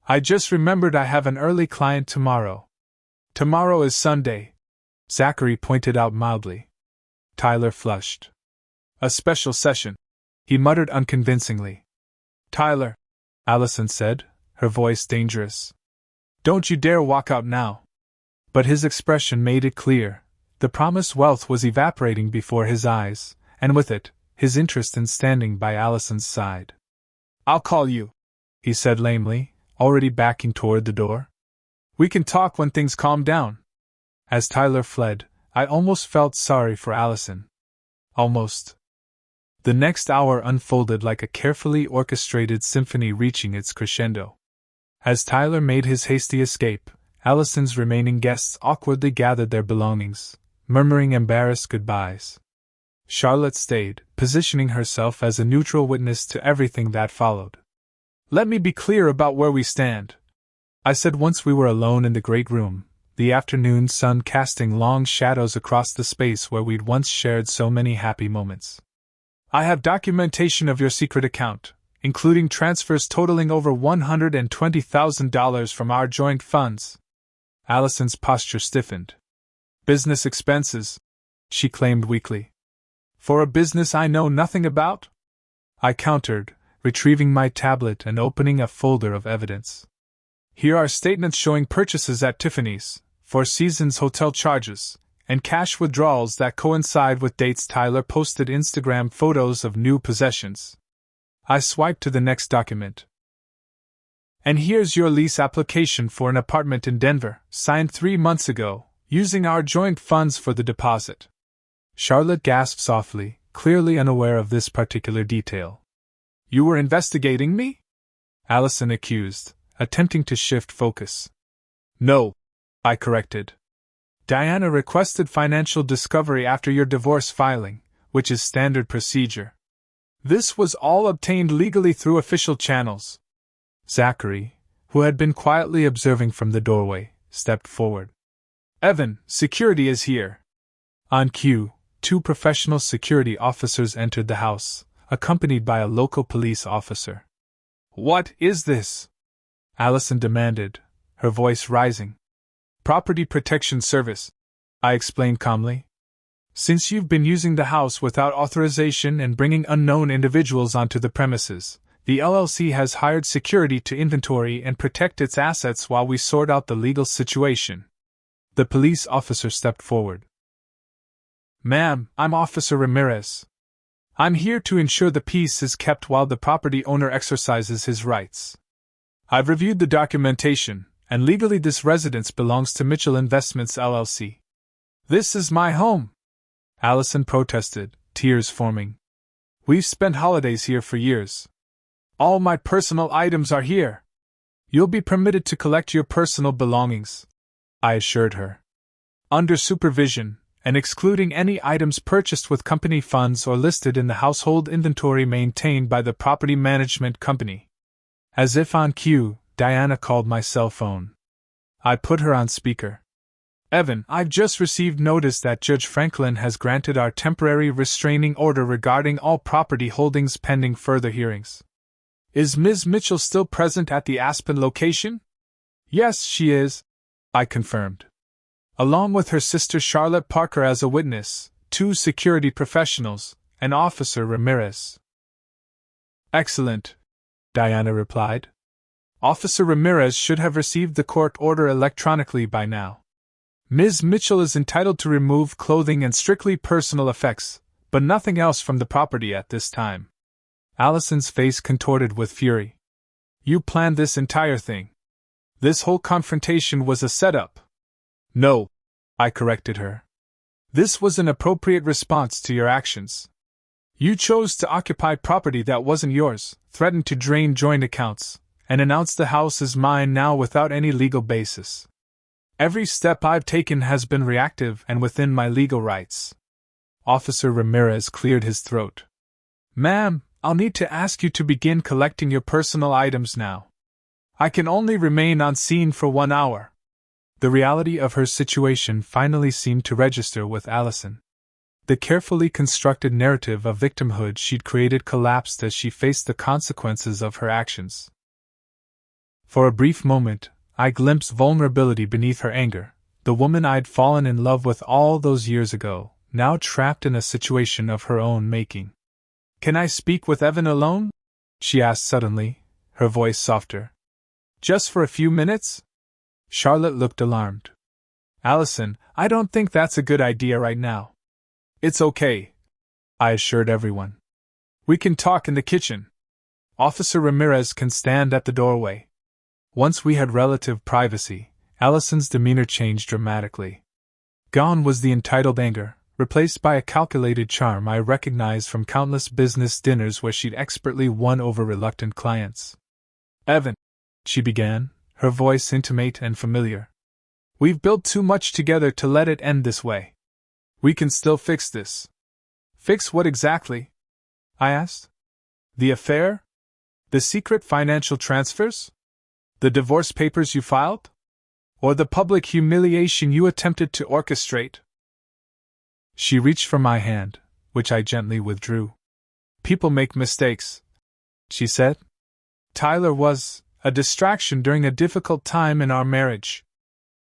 I just remembered I have an early client tomorrow. Tomorrow is Sunday, Zachary pointed out mildly. Tyler flushed. A special session, he muttered unconvincingly. Tyler, Allison said, her voice dangerous. Don't you dare walk out now. But his expression made it clear. The promised wealth was evaporating before his eyes, and with it, his interest in standing by Allison's side. I'll call you, he said lamely, already backing toward the door. We can talk when things calm down. As Tyler fled, I almost felt sorry for Allison. Almost. The next hour unfolded like a carefully orchestrated symphony reaching its crescendo. As Tyler made his hasty escape, Allison's remaining guests awkwardly gathered their belongings, murmuring embarrassed goodbyes. Charlotte stayed, positioning herself as a neutral witness to everything that followed. Let me be clear about where we stand, I said once we were alone in the great room, the afternoon sun casting long shadows across the space where we'd once shared so many happy moments. I have documentation of your secret account, including transfers totaling over $120,000 from our joint funds. Allison's posture stiffened. Business expenses, she claimed weakly. For a business I know nothing about? I countered, retrieving my tablet and opening a folder of evidence. Here are statements showing purchases at Tiffany's, Four Seasons hotel charges, and cash withdrawals that coincide with dates Tyler posted Instagram photos of new possessions. I swiped to the next document. And here's your lease application for an apartment in Denver, signed 3 months ago, using our joint funds for the deposit. Charlotte gasped softly, clearly unaware of this particular detail. You were investigating me? Allison accused, attempting to shift focus. No, I corrected. Diana requested financial discovery after your divorce filing, which is standard procedure. This was all obtained legally through official channels. Zachary, who had been quietly observing from the doorway, stepped forward. Evan, security is here. On cue, 2 professional security officers entered the house, accompanied by a local police officer. What is this? Allison demanded, her voice rising. Property Protection Service, I explained calmly. Since you've been using the house without authorization and bringing unknown individuals onto the premises, the LLC has hired security to inventory and protect its assets while we sort out the legal situation. The police officer stepped forward. Ma'am, I'm Officer Ramirez. I'm here to ensure the peace is kept while the property owner exercises his rights. I've reviewed the documentation, and legally this residence belongs to Mitchell Investments LLC. This is my home, Allison protested, tears forming. We've spent holidays here for years. All my personal items are here. You'll be permitted to collect your personal belongings, I assured her. Under supervision, and excluding any items purchased with company funds or listed in the household inventory maintained by the property management company. As if on cue, Diana called my cell phone. I put her on speaker. Evan, I've just received notice that Judge Franklin has granted our temporary restraining order regarding all property holdings pending further hearings. Is Ms. Mitchell still present at the Aspen location? Yes, she is, I confirmed. Along with her sister Charlotte Parker as a witness, 2 security professionals, and Officer Ramirez. Excellent, Diana replied. Officer Ramirez should have received the court order electronically by now. Ms. Mitchell is entitled to remove clothing and strictly personal effects, but nothing else from the property at this time. Allison's face contorted with fury. You planned this entire thing. This whole confrontation was a setup. No, I corrected her. This was an appropriate response to your actions. You chose to occupy property that wasn't yours, threatened to drain joint accounts, and announced the house is mine now without any legal basis. Every step I've taken has been reactive and within my legal rights. Officer Ramirez cleared his throat. Ma'am, I'll need to ask you to begin collecting your personal items now. I can only remain on scene for 1 hour. The reality of her situation finally seemed to register with Allison. The carefully constructed narrative of victimhood she'd created collapsed as she faced the consequences of her actions. For a brief moment, I glimpsed vulnerability beneath her anger, the woman I'd fallen in love with all those years ago, now trapped in a situation of her own making. Can I speak with Evan alone? She asked suddenly, her voice softer. Just for a few minutes? Charlotte looked alarmed. Allison, I don't think that's a good idea right now. It's okay, I assured everyone. We can talk in the kitchen. Officer Ramirez can stand at the doorway. Once we had relative privacy, Allison's demeanor changed dramatically. Gone was the entitled anger, replaced by a calculated charm I recognized from countless business dinners where she'd expertly won over reluctant clients. Evan, she began, her voice intimate and familiar. We've built too much together to let it end this way. We can still fix this. Fix what exactly? I asked. The affair? The secret financial transfers? The divorce papers you filed? Or the public humiliation you attempted to orchestrate? She reached for my hand, which I gently withdrew. People make mistakes, she said. Tyler was a distraction during a difficult time in our marriage.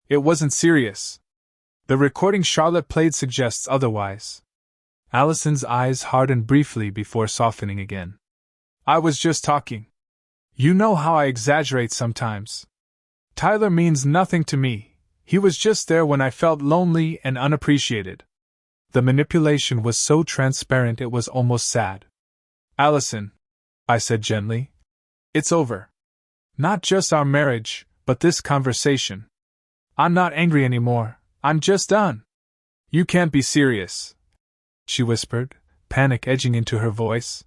It wasn't serious. The recording Charlotte played suggests otherwise. Allison's eyes hardened briefly before softening again. I was just talking. You know how I exaggerate sometimes. Tyler means nothing to me. He was just there when I felt lonely and unappreciated. The manipulation was so transparent it was almost sad. Allison, I said gently, it's over. Not just our marriage, but this conversation. I'm not angry anymore, I'm just done. You can't be serious, she whispered, panic edging into her voice.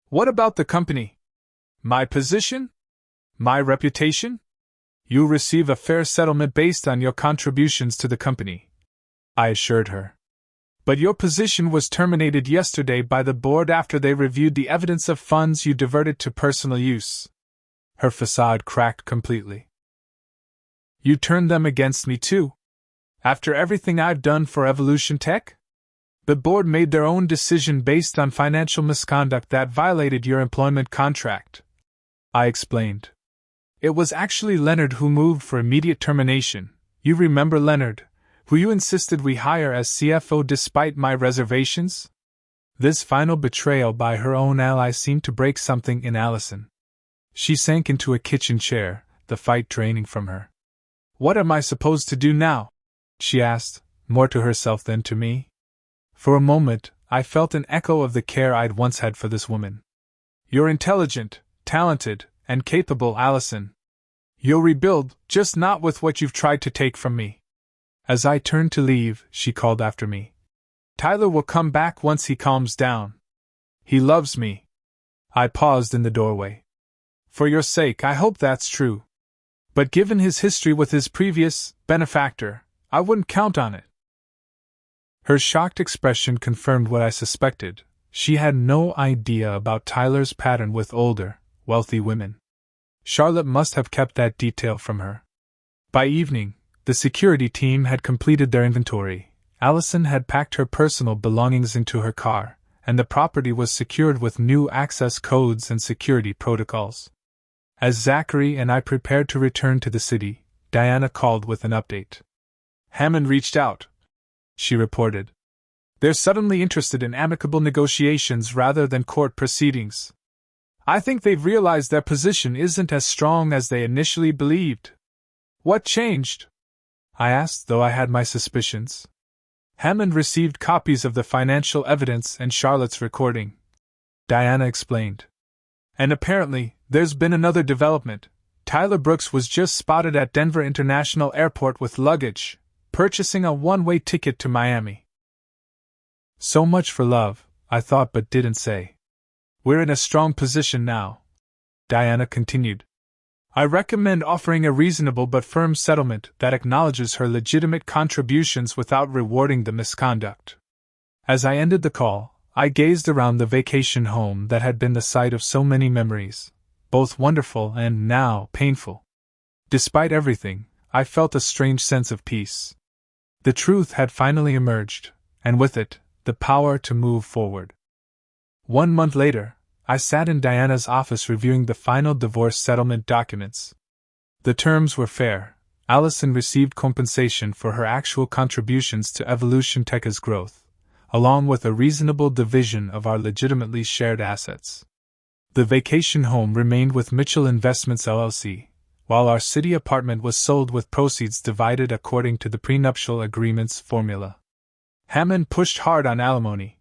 What about the company? My position? My reputation? You'll receive a fair settlement based on your contributions to the company, I assured her. But your position was terminated yesterday by the board after they reviewed the evidence of funds you diverted to personal use. Her facade cracked completely. You turned them against me too? After everything I've done for Evolution Tech? The board made their own decision based on financial misconduct that violated your employment contract, I explained. It was actually Leonard who moved for immediate termination. You remember Leonard, who you insisted we hire as CFO despite my reservations? This final betrayal by her own ally seemed to break something in Allison. She sank into a kitchen chair, the fight draining from her. What am I supposed to do now? She asked, more to herself than to me. For a moment, I felt an echo of the care I'd once had for this woman. You're intelligent, talented, and capable, Allison. You'll rebuild, just not with what you've tried to take from me. As I turned to leave, she called after me. Tyler will come back once he calms down. He loves me. I paused in the doorway. For your sake, I hope that's true. But given his history with his previous benefactor, I wouldn't count on it. Her shocked expression confirmed what I suspected. She had no idea about Tyler's pattern with older, wealthy women. Charlotte must have kept that detail from her. By evening, the security team had completed their inventory. Allison had packed her personal belongings into her car, and the property was secured with new access codes and security protocols. As Zachary and I prepared to return to the city, Diana called with an update. Hammond reached out, she reported. They're suddenly interested in amicable negotiations rather than court proceedings. I think they've realized their position isn't as strong as they initially believed. What changed? I asked, though I had my suspicions. Hammond received copies of the financial evidence and Charlotte's recording, Diana explained. And apparently, there's been another development. Tyler Brooks was just spotted at Denver International Airport with luggage, purchasing a one-way ticket to Miami. So much for love, I thought but didn't say. We're in a strong position now, Diana continued. I recommend offering a reasonable but firm settlement that acknowledges her legitimate contributions without rewarding the misconduct. As I ended the call, I gazed around the vacation home that had been the site of so many memories, both wonderful and, now, painful. Despite everything, I felt a strange sense of peace. The truth had finally emerged, and with it, the power to move forward. 1 month later, I sat in Diana's office reviewing the final divorce settlement documents. The terms were fair. Allison received compensation for her actual contributions to Evolution Tech's growth, along with a reasonable division of our legitimately shared assets. The vacation home remained with Mitchell Investments LLC, while our city apartment was sold with proceeds divided according to the prenuptial agreement's formula. Hammond pushed hard on alimony,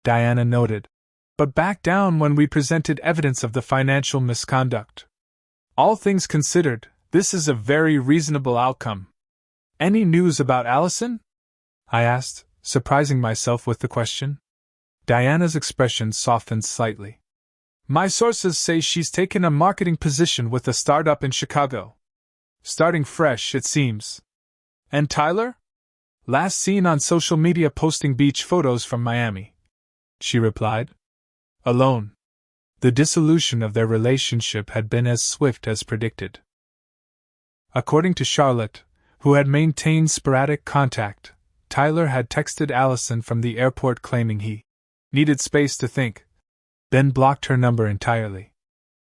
Diana noted, but backed down when we presented evidence of the financial misconduct. All things considered, this is a very reasonable outcome. Any news about Allison? I asked, surprising myself with the question. Diana's expression softened slightly. My sources say she's taken a marketing position with a startup in Chicago. Starting fresh, it seems. And Tyler? Last seen on social media posting beach photos from Miami, she replied. Alone. The dissolution of their relationship had been as swift as predicted. According to Charlotte, who had maintained sporadic contact, Tyler had texted Allison from the airport claiming he needed space to think, then blocked her number entirely.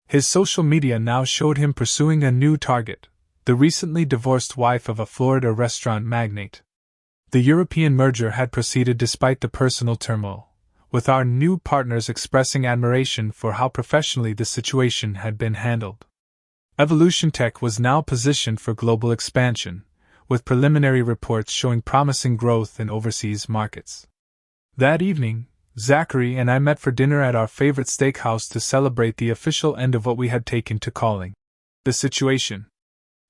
His social media now showed him pursuing a new target, the recently divorced wife of a Florida restaurant magnate. The European merger had proceeded despite the personal turmoil, with our new partners expressing admiration for how professionally the situation had been handled. Evolution Tech was now positioned for global expansion, with preliminary reports showing promising growth in overseas markets. That evening, Zachary and I met for dinner at our favorite steakhouse to celebrate the official end of what we had taken to calling the situation.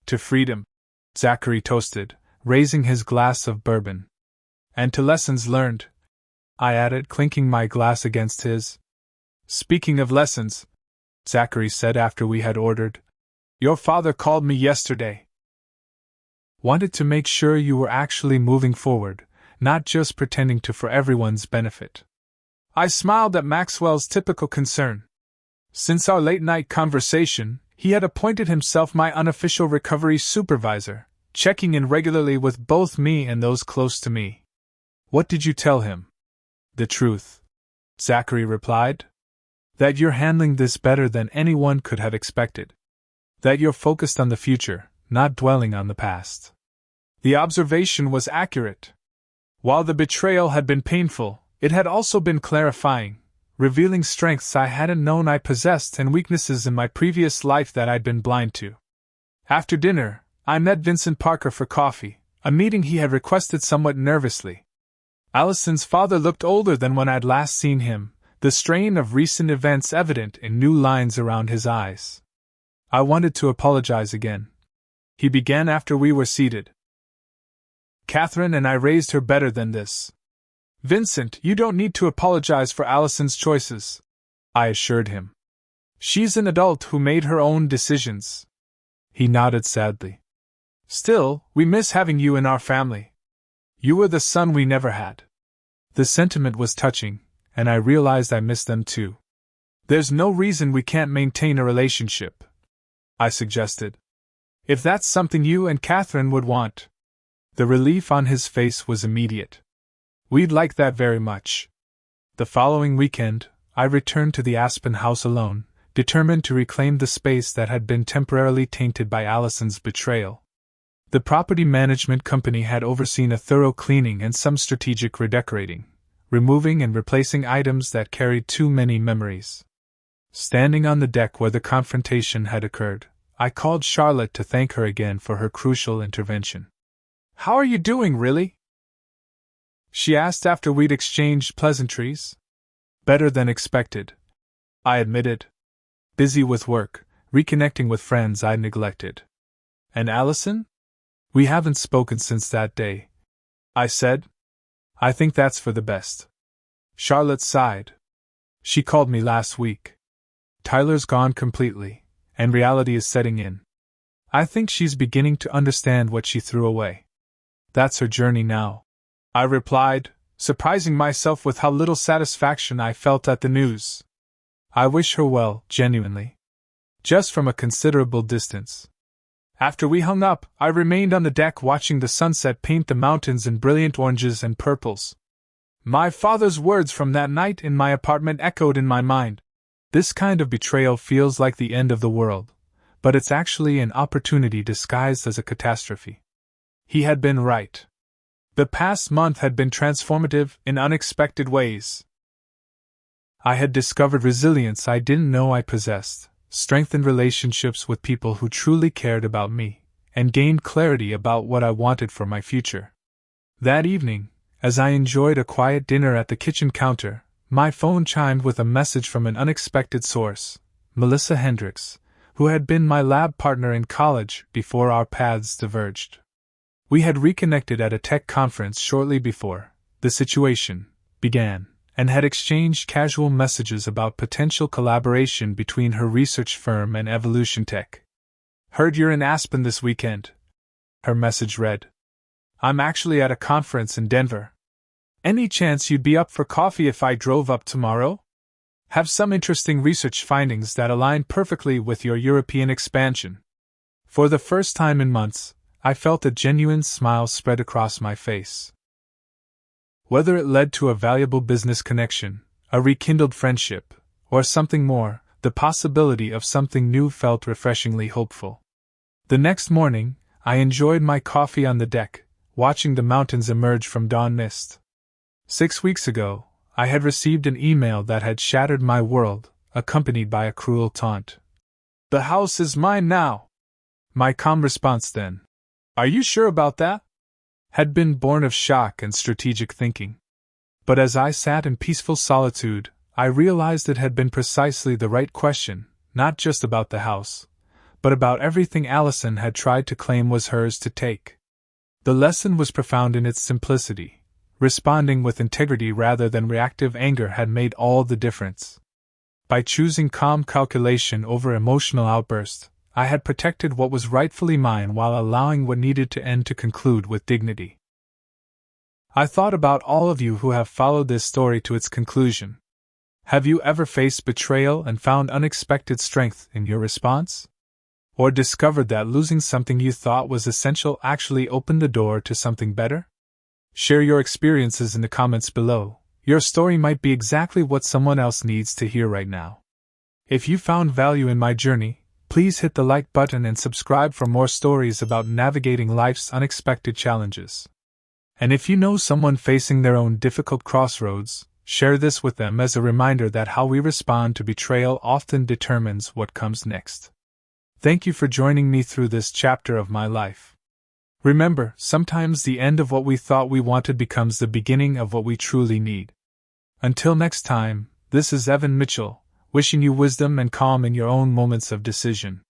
To freedom, Zachary toasted, raising his glass of bourbon. And to lessons learned, I added, clinking my glass against his. Speaking of lessons, Zachary said after we had ordered, your father called me yesterday. Wanted to make sure you were actually moving forward, not just pretending to for everyone's benefit. I smiled at Maxwell's typical concern. Since our late-night conversation, he had appointed himself my unofficial recovery supervisor, checking in regularly with both me and those close to me. "What did you tell him?" "The truth," Zachary replied. "That you're handling this better than anyone could have expected. That you're focused on the future, not dwelling on the past." The observation was accurate. While the betrayal had been painful, it had also been clarifying, revealing strengths I hadn't known I possessed and weaknesses in my previous life that I'd been blind to. After dinner, I met Vincent Parker for coffee, a meeting he had requested somewhat nervously. Allison's father looked older than when I'd last seen him, the strain of recent events evident in new lines around his eyes. "I wanted to apologize again," he began after we were seated. "Catherine and I raised her better than this. Vincent, you don't need to apologize for Allison's choices," I assured him. "She's an adult who made her own decisions." He nodded sadly. "Still, we miss having you in our family. You were the son we never had." The sentiment was touching, and I realized I missed them too. "There's no reason we can't maintain a relationship," I suggested. "If that's something you and Catherine would want." The relief on his face was immediate. "We'd like that very much." The following weekend, I returned to the Aspen house alone, determined to reclaim the space that had been temporarily tainted by Allison's betrayal. The property management company had overseen a thorough cleaning and some strategic redecorating, removing and replacing items that carried too many memories. Standing on the deck where the confrontation had occurred, I called Charlotte to thank her again for her crucial intervention. "How are you doing, really?" she asked after we'd exchanged pleasantries. "Better than expected," I admitted. "Busy with work, reconnecting with friends I'd neglected." "And Allison?" "We haven't spoken since that day," I said. "I think that's for the best." Charlotte sighed. "She called me last week. Tyler's gone completely, and reality is setting in. I think she's beginning to understand what she threw away. That's her journey now," I replied, surprising myself with how little satisfaction I felt at the news. "I wish her well, genuinely." Just from a considerable distance. After we hung up, I remained on the deck watching the sunset paint the mountains in brilliant oranges and purples. My father's words from that night in my apartment echoed in my mind. "This kind of betrayal feels like the end of the world, but it's actually an opportunity disguised as a catastrophe." He had been right. The past month had been transformative in unexpected ways. I had discovered resilience I didn't know I possessed, strengthened relationships with people who truly cared about me, and gained clarity about what I wanted for my future. That evening, as I enjoyed a quiet dinner at the kitchen counter, my phone chimed with a message from an unexpected source, Melissa Hendricks, who had been my lab partner in college before our paths diverged. We had reconnected at a tech conference shortly before the situation began, and had exchanged casual messages about potential collaboration between her research firm and Evolution Tech. "Heard you're in Aspen this weekend," her message read. "I'm actually at a conference in Denver. Any chance you'd be up for coffee if I drove up tomorrow? Have some interesting research findings that align perfectly with your European expansion." For the first time in months, I felt a genuine smile spread across my face. Whether it led to a valuable business connection, a rekindled friendship, or something more, the possibility of something new felt refreshingly hopeful. The next morning, I enjoyed my coffee on the deck, watching the mountains emerge from dawn mist. 6 weeks ago, I had received an email that had shattered my world, accompanied by a cruel taunt. "The house is mine now." My calm response then, "Are you sure about that?" had been born of shock and strategic thinking. But as I sat in peaceful solitude, I realized it had been precisely the right question, not just about the house, but about everything Allison had tried to claim was hers to take. The lesson was profound in its simplicity. Responding with integrity rather than reactive anger had made all the difference. By choosing calm calculation over emotional outburst, I had protected what was rightfully mine while allowing what needed to end to conclude with dignity. I thought about all of you who have followed this story to its conclusion. Have you ever faced betrayal and found unexpected strength in your response? Or discovered that losing something you thought was essential actually opened the door to something better? Share your experiences in the comments below. Your story might be exactly what someone else needs to hear right now. If you found value in my journey, please hit the like button and subscribe for more stories about navigating life's unexpected challenges. And if you know someone facing their own difficult crossroads, share this with them as a reminder that how we respond to betrayal often determines what comes next. Thank you for joining me through this chapter of my life. Remember, sometimes the end of what we thought we wanted becomes the beginning of what we truly need. Until next time, this is Evan Mitchell, wishing you wisdom and calm in your own moments of decision.